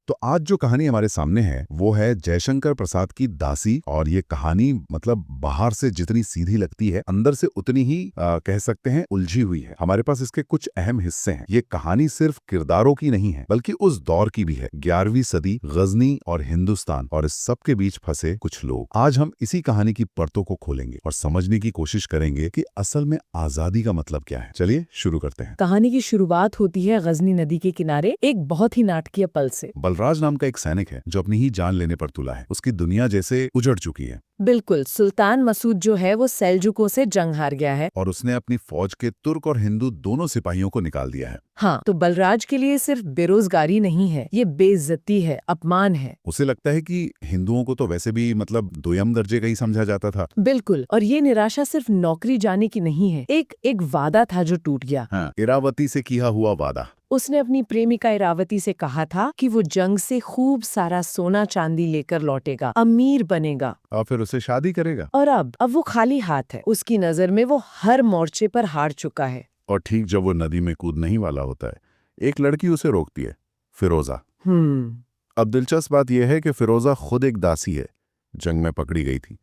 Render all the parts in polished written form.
तो आज जो कहानी हमारे सामने है वो है जयशंकर प्रसाद की दासी। और ये कहानी मतलब बाहर से जितनी सीधी लगती है अंदर से उतनी ही कह सकते हैं उलझी हुई है। हमारे पास इसके कुछ अहम हिस्से हैं। ये कहानी सिर्फ किरदारों की नहीं है बल्कि उस दौर की भी है, 11वीं सदी, गजनी और हिंदुस्तान, और इस सब के बीच फंसे कुछ लोग। आज हम इसी कहानी की परतों को खोलेंगे और समझने की कोशिश करेंगे कि असल में आजादी का मतलब क्या है। चलिए शुरू करते हैं। कहानी की शुरुआत होती है गजनी नदी के किनारे एक बहुत ही नाटकीय पल से। बलराज नाम का एक सैनिक है जो अपनी ही जान लेने पर तुला है। उसकी दुनिया जैसे उजड़ चुकी है बिल्कुल, सुल्तान मसूद जो है वो सेल्जुकों से जंग हार गया है। और उसने अपनी फौज के तुर्क और हिंदू दोनों सिपाहियों को निकाल दिया है। हाँ, तो बलराज के लिए सिर्फ बेरोजगारी नहीं है, ये बेइज्जती है, अपमान है। उसे लगता है कि हिंदुओं को तो वैसे भी मतलब दोयम दर्जे का ही समझा जाता था। बिल्कुल, और ये निराशा सिर्फ नौकरी जाने की नहीं है, एक वादा था जो टूट गया। हाँ, इरावती से किया हुआ वादा। उसने अपनी प्रेमिका इरावती से कहा था कि वो जंग से खूब सारा सोना चांदी लेकर लौटेगा, अमीर बनेगा और फिर उसे शादी करेगा। और अब वो खाली हाथ है। उसकी नजर में वो हर मोर्चे पर हार चुका है। और ठीक जब वो नदी में कूदने ही वाला होता है, एक लड़की उसे रोकती है, फिरोजा। अब दिलचस्प बात यह है कि फिरोजा खुद एक दासी है, जंग में पकड़ी गई थी,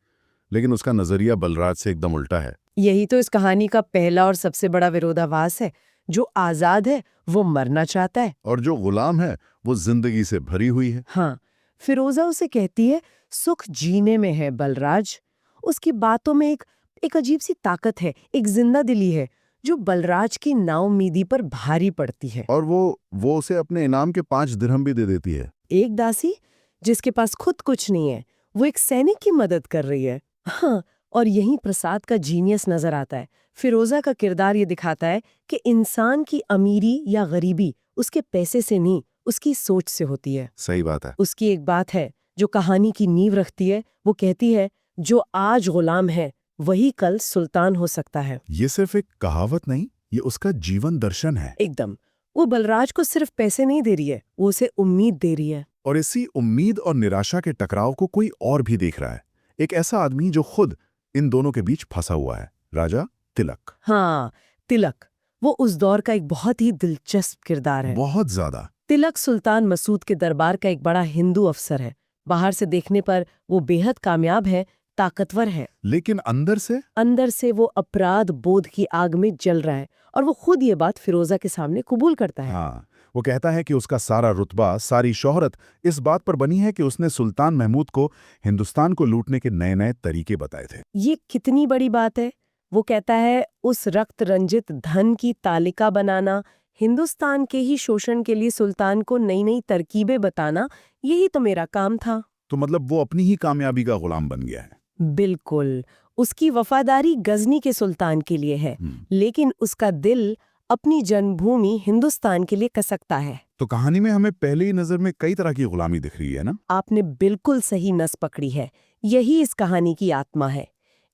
लेकिन उसका नजरिया बलराज से एकदम उल्टा है। यही तो इस कहानी का पहला और सबसे बड़ा विरोधाभास है। जो आजाद है वो मरना चाहता है और जो गुलाम है वो जिंदगी से भरी हुई है। हाँ, फिरोजा उसे कहती है सुख जीने में है बलराज। उसकी बातों में एक अजीब सी ताकत है, एक जिंदा दिली है जो बलराज की नाउमीदी पर भारी पड़ती है। और वो उसे अपने इनाम के 5 दिरहम भी दे देती है। एक दासी जिसके पास खुद कुछ नहीं है, वो एक सैनिक की मदद कर रही है। हाँ, और यहीं प्रसाद का जीनियस नजर आता है। फिरोजा का किरदार ये दिखाता है कि इंसान की अमीरी या गरीबी उसके पैसे से नहीं, उसकी सोच से होती है। सही बात है। उसकी एक बात है जो कहानी की नींव रखती है। वो कहती है जो आज गुलाम है वही कल सुल्तान हो सकता है। ये सिर्फ एक कहावत नहीं, ये उसका जीवन दर्शन है। एकदम, वो बलराज को सिर्फ पैसे नहीं दे रही है, वो उसे उम्मीद दे रही है। और इसी उम्मीद और निराशा के टकराव को कोई और भी देख रहा है। एक ऐसा आदमी जो खुद इन दोनों के बीच फंसा हुआ है, राजा तिलक। हाँ, तिलक वो उस दौर का एक बहुत ही दिलचस्प किरदार है। बहुत ज्यादा। तिलक सुल्तान मसूद के दरबार का एक बड़ा हिंदू अफसर है। बाहर से देखने पर वो बेहद कामयाब है, ताकतवर है, लेकिन अंदर से वो अपराध बोध की आग में जल रहा है। और वो खुद ये बात फिरोजा के सामने कबूल करता है। हाँ, वो कहता है कि उसका सारा रुतबा, सारी शोहरत इस बात पर बनी है कि उसने सुल्तान महमूद को हिंदुस्तान को लूटने के नए नए तरीके बताए थे। ये कितनी बड़ी बात है। वो कहता है उस रक्त रंजित धन की तालिका बनाना, हिंदुस्तान के ही शोषण के लिए सुल्तान को नई नई तरकीबें बताना, यही तो मेरा काम था। तो मतलब वो अपनी ही कामयाबी का गुलाम बन गया है। बिल्कुल, उसकी वफादारी गजनी के सुल्तान के लिए है, लेकिन उसका दिल अपनी जन्मभूमि हिंदुस्तान के लिए कसकता है। तो कहानी में हमें पहली ही नजर में कई तरह की गुलामी दिख रही है ना। आपने बिल्कुल सही नस पकड़ी है। यही इस कहानी की आत्मा है।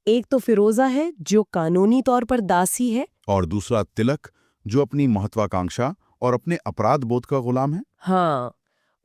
एक तो फिरोजा है जो कानूनी तौर पर दासी है, और दूसरा तिलक जो अपनी महत्वाकांक्षा और अपने अपराध बोध का गुलाम है। हाँ,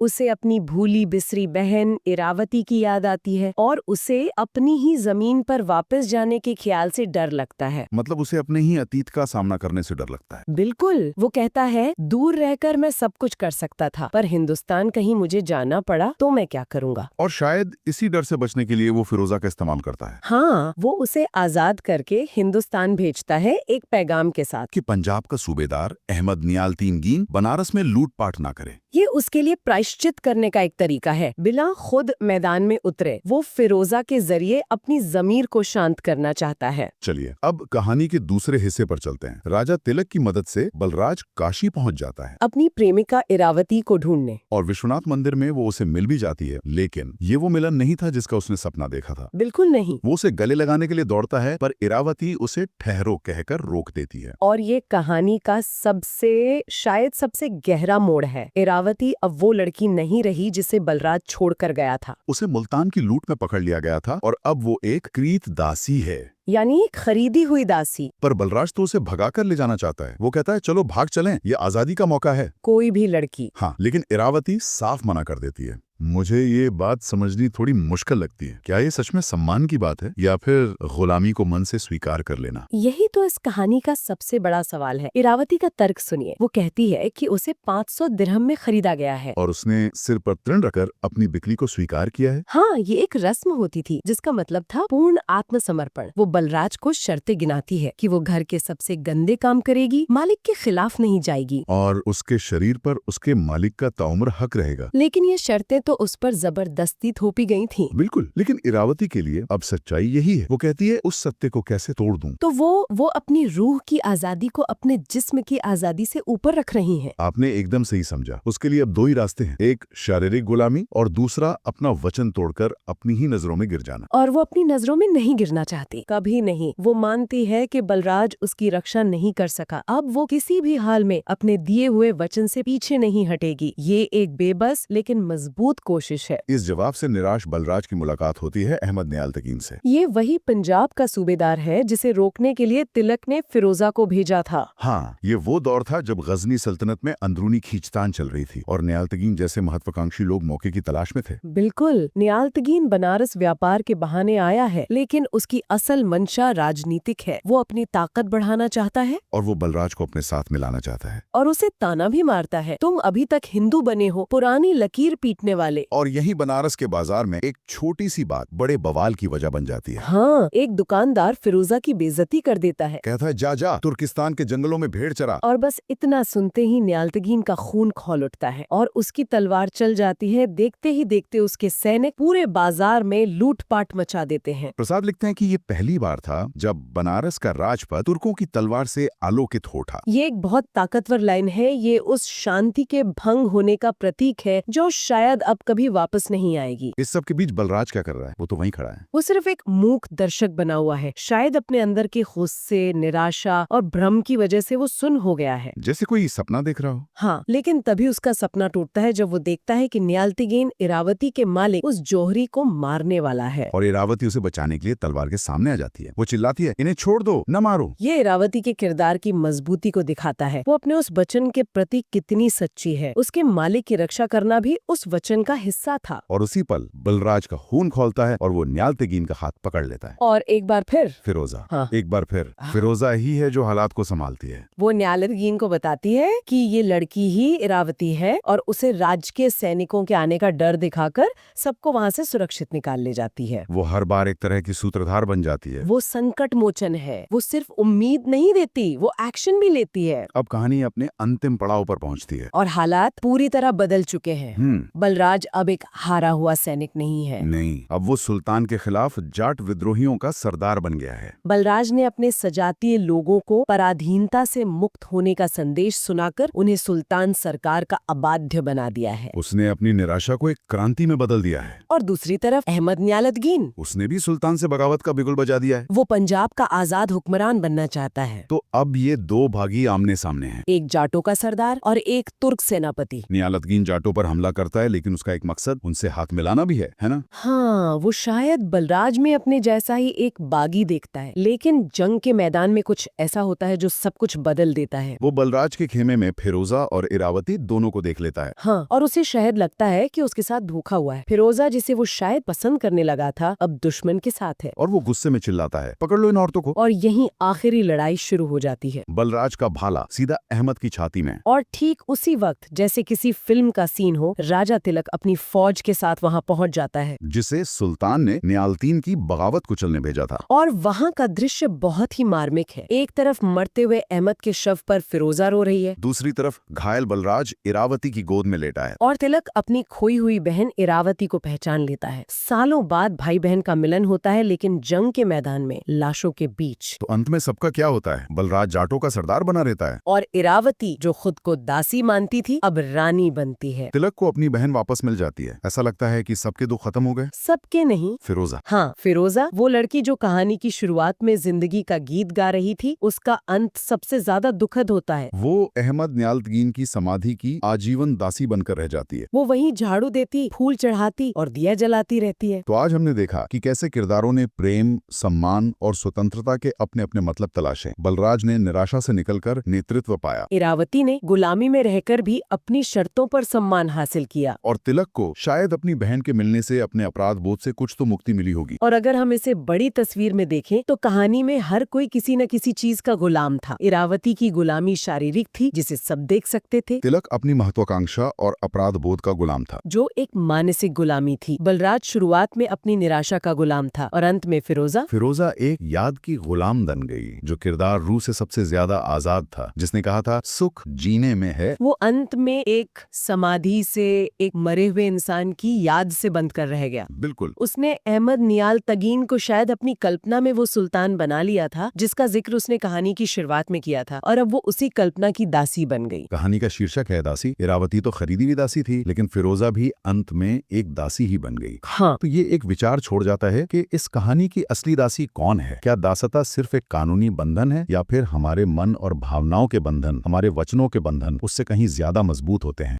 उसे अपनी भूली बिसरी बहन इरावती की याद आती है और उसे अपनी ही जमीन पर वापस जाने के ख्याल से डर लगता है। मतलब उसे अपने ही अतीत का सामना करने से डर लगता है। बिल्कुल, वो कहता है दूर रहकर मैं सब कुछ कर सकता था, पर हिंदुस्तान कहीं मुझे जाना पड़ा तो मैं क्या करूँगा। और शायद इसी डर से बचने के लिए वो फिरोजा का इस्तेमाल करता है। हाँ, वो उसे आजाद करके हिंदुस्तान भेजता है एक पैगाम के साथ कि पंजाब का सूबेदार अहमद नियालतीनगीन बनारस में लूटपाट ना करे। ये उसके लिए प्रायश्चित करने का एक तरीका है। बिना खुद मैदान में उतरे वो फिरोजा के जरिए अपनी जमीर को शांत करना चाहता है। चलिए अब कहानी के दूसरे हिस्से पर चलते हैं। राजा तिलक की मदद से बलराज काशी पहुंच जाता है अपनी प्रेमिका इरावती को ढूंढने। और विश्वनाथ मंदिर में वो उसे मिल भी जाती है, लेकिन ये वो मिलन नहीं था जिसका उसने सपना देखा था। बिल्कुल नहीं। वो उसे गले लगाने के लिए दौड़ता है, पर इरावती उसे ठहरो कहकर रोक देती है। और ये कहानी का शायद सबसे गहरा मोड़ है। इरावती अब वो लड़की नहीं रही जिसे बलराज छोड़कर गया था। उसे मुल्तान की लूट में पकड़ लिया गया था और अब वो एक क्रीत दासी है, यानी एक खरीदी हुई दासी। पर बलराज तो उसे भगाकर ले जाना चाहता है। वो कहता है चलो भाग चलें, ये आजादी का मौका है। कोई भी लड़की। हाँ, लेकिन इरावती साफ मना कर देती है। मुझे ये बात समझनी थोड़ी मुश्किल लगती है। क्या ये सच में सम्मान की बात है या फिर गुलामी को मन से स्वीकार कर लेना? यही तो इस कहानी का सबसे बड़ा सवाल है। इरावती का तर्क सुनिए। वो कहती है कि उसे 500 दिरहम में खरीदा गया है और उसने सिर पर तृण रखकर अपनी बिक्री को स्वीकार किया है। हाँ, ये एक रस्म होती थी जिसका मतलब था पूर्ण आत्मसमर्पण। वो बलराज को शर्तें गिनाती है कि वो घर के सबसे गंदे काम करेगी, मालिक के खिलाफ नहीं जाएगी, और उसके शरीर पर उसके मालिक का ताउम्र हक रहेगा। लेकिन ये शर्तें तो उस पर जबरदस्ती थोपी गई थीं। बिल्कुल, लेकिन इरावती के लिए अब सच्चाई यही है। वो कहती है उस सत्य को कैसे तोड़ दूं? तो वो अपनी रूह की आजादी को अपने जिस्म की आजादी से ऊपर रख रही हैं। आपने एकदम सही समझा। उसके लिए अब दो ही रास्ते हैं, एक शारीरिक गुलामी और दूसरा अपना वचन तोड़कर अपनी ही नजरों में गिर जाना। और वो अपनी नजरों में नहीं गिरना चाहती, कभी नहीं। वो मानती है कि बलराज उसकी रक्षा नहीं कर सका। अब वो किसी भी हाल में अपने दिए हुए वचन से पीछे नहीं हटेगी। ये एक बेबस लेकिन मजबूत कोशिश है। इस जवाब से निराश बलराज की मुलाकात होती है अहमद नियालतकीन से। ये वही पंजाब का सूबेदार है जिसे रोकने के लिए तिलक ने फिरोजा को भेजा था। हाँ, ये वो दौर था जब गजनी सल्तनत में अंदरूनी खींचतान चल रही थी और नियालतकीन जैसे महत्वाकांक्षी लोग मौके की तलाश में थे। बिल्कुल, नियालतगीन बनारस व्यापार के बहाने आया है, लेकिन उसकी असल मंशा राजनीतिक है। वो अपनी ताकत बढ़ाना चाहता है और वो बलराज को अपने साथ मिलाना चाहता है। और उसे ताना भी मारता है, तुम अभी तक हिंदू बने हो, पुरानी लकीर पीटने वाले। और यही बनारस के बाजार में एक छोटी सी बात बड़े बवाल की वजह बन जाती है। हाँ, एक दुकानदार फिरोजा की बेइज्जती कर देता है कहता है जा जा तुर्किस्तान के जंगलों में भेड़ चरा। और बस इतना सुनते ही नियालतगीन का खून खौल उठता है और उसकी तलवार चल जाती है। देखते ही देखते उसके सैनिक पूरे बाजार में लूटपाट मचा देते हैं। प्रसाद लिखते हैं कि ये पहली बार था जब बनारस का राजपथ तुर्कों की तलवार से आलोकित हो उठा। ये एक बहुत ताकतवर लाइन है। ये उस शांति के भंग होने का प्रतीक है जो शायद अब कभी वापस नहीं आएगी। इस सब के बीच बलराज क्या कर रहा है? वो तो वहीं खड़ा है। वो सिर्फ एक मूक दर्शक बना हुआ है। शायद अपने अंदर के गुस्से, निराशा और भ्रम की वजह से वो सुन्न हो गया है। जैसे कोई सपना देख रहा हो। हाँ, लेकिन तभी उसका सपना टूटता है जब वो देखता है कि नियालतगीन इरावती के मालिक उस जौहरी को मारने वाला है। और इरावती उसे बचाने के लिए तलवार के सामने आ जाती है। वो चिल्लाती है इन्हें छोड़ दो, न मारो। ये इरावती के किरदार की मजबूती को दिखाता है। वो अपने उस वचन के प्रति कितनी सच्ची है। उसके मालिक की रक्षा करना भी उस वचन का हिस्सा था। और उसी पल बलराज का खून खौलता है और वो नियालतगीन का हाथ पकड़ लेता है। और एक बार फिर फिरोजा, हाँ। एक बार फिर फिरोजा ही है जो हालात को संभालती है। वो नियालतगीन को बताती है कि ये लड़की ही इरावती है और उसे राजकीय सैनिकों के आने का डर दिखाकर सबको वहाँ से सुरक्षित निकाल ले जाती है। वो हर बार एक तरह की सूत्रधार बन जाती है। वो संकट मोचन है। वो सिर्फ उम्मीद नहीं देती, वो एक्शन भी लेती है। अब कहानी अपने अंतिम पड़ाव पर पहुंचती है। और हालात पूरी तरह बदल चुके हैं। बलराज अब एक हारा हुआ सैनिक नहीं है। नहीं, अब वो सुल्तान के खिलाफ जाट विद्रोहियों का सरदार बन गया है। बलराज ने अपने सजातीय लोगों को पराधीनता से मुक्त होने का संदेश सुनाकर उन्हें सुल्तान सरकार का अबाध्य बना दिया है। उसने अपनी निराशा को एक क्रांति में बदल दिया है। और दूसरी तरफ अहमद नियालतगीन, उसने भी सुल्तान से बगावत का बिगुल बजा दिया है। वो पंजाब का आजाद हुक्मरान बनना चाहता है। तो अब ये दो भागी आमने सामने हैं। एक जाटों का सरदार और एक तुर्क सेनापति। नियालतगीन जाटों पर हमला करता है, लेकिन उसका एक मकसद उनसे हाथ मिलाना भी है ना? हाँ, वो शायद बलराज में अपने जैसा ही एक बागी देखता है, लेकिन जंग के मैदान में कुछ ऐसा होता है जो सब कुछ बदल देता है। वो बलराज के खेमे में फिरोजा और इरावती दोनों को देख लेता है। हाँ, और उसे शायद लगता है कि उसके साथ धोखा हुआ है। फिरोजा जिसे वो शायद पसंद करने लगा था, अब दुश्मन के साथ है। और वो गुस्से में चिल्लाता है पकड़ लो इन औरतों को। और यहीं आखिरी लड़ाई शुरू हो जाती है। बलराज का भाला सीधा अहमद की छाती में। और ठीक उसी वक्त जैसे किसी फिल्म का सीन हो, राजा तिलक अपनी फौज के साथ वहाँ पहुँच जाता है, जिसे सुल्तान ने नियालतीन की बगावत कुचलने भेजा था। और वहाँ का दृश्य बहुत ही मार्मिक है। एक तरफ मरते हुए अहमद के शव पर फिरोजा रो रही है, दूसरी तरफ घायल बलराज इरावती की गोद में लेटा है। और तिलक अपनी खोई हुई बहन इरावती को पहचान लेता है। सालों बाद भाई बहन का मिलन होता है, लेकिन जंग के मैदान में लाशों के बीच। तो अंत में सबका क्या होता है? बलराज जाटों का सरदार बना रहता है और इरावती जो खुद को दासी मानती थी, अब रानी बनती है। तिलक को अपनी बहन वापस मिल जाती है। ऐसा लगता है कि सबके दुख खत्म हो गए। सबके नहीं। फिरोजा, हाँ, फिरोजा वो लड़की जो कहानी की शुरुआत में जिंदगी का गीत गा रही थी, उसका अंत सबसे ज्यादा दुखद होता है। वो अहमद नियालतगीन की समाधि की आजीवन दासी बनकर रह जाती है। वो वहीं झाड़ू देती, फूल चढ़ाती और दिया जलाती रहती है। तो आज हमने देखा कि कैसे किरदारों ने प्रेम, सम्मान और स्वतंत्रता के अपने अपने मतलब तलाशे। बलराज ने निराशा से निकलकर नेतृत्व पाया इरावती ने गुलामी में रहकर भी अपनी शर्तों पर सम्मान हासिल किया। और तिलक को शायद अपनी बहन के मिलने से अपने अपराध बोध से कुछ तो मुक्ति मिली होगी। और अगर हम इसे बड़ी तस्वीर में देखें तो कहानी में हर कोई किसी न किसी चीज का गुलाम था। इरावती की गुलामी शारीरिक थी, जिसे सब देख सकते थे। तिलक अपनी महत्वाकांक्षा और अपराध बोध का गुलाम था, जो एक मानसिक गुलामी थी। बलराज शुरुआत में अपनी निराशा का गुलाम था और अंत में फिरोजा एक याद की गुलाम बन गई, जो किरदार रूह से सबसे ज्यादा आजाद था, जिसने कहा था सुख जीने में है। वो अंत में एक समाधि से, एक मरे हुए इंसान की याद से बंद कर रह गया। बिल्कुल। उसने अहमद नियाल तगीन को शायद अपनी कल्पना में वो सुल्तान बना लिया था जिसका जिक्र उसने कहानी की शुरुआत में किया था, और अब वो उसी कल्पना की दासी बन गई। कहानी का शीर्षक है दासी। इरावती तो खरीदी हुई दासी थी, लेकिन फिरोजा भी अंत में एक दासी ही बन गई। हाँ, तो ये एक विचार छोड़ जाता है कि इस कहानी की असली दासी कौन है। क्या दासता सिर्फ एक कानूनी बंधन है, या फिर हमारे मन और भावनाओं के बंधन, हमारे वचनों के बंधन उससे कहीं ज्यादा मजबूत होते हैं।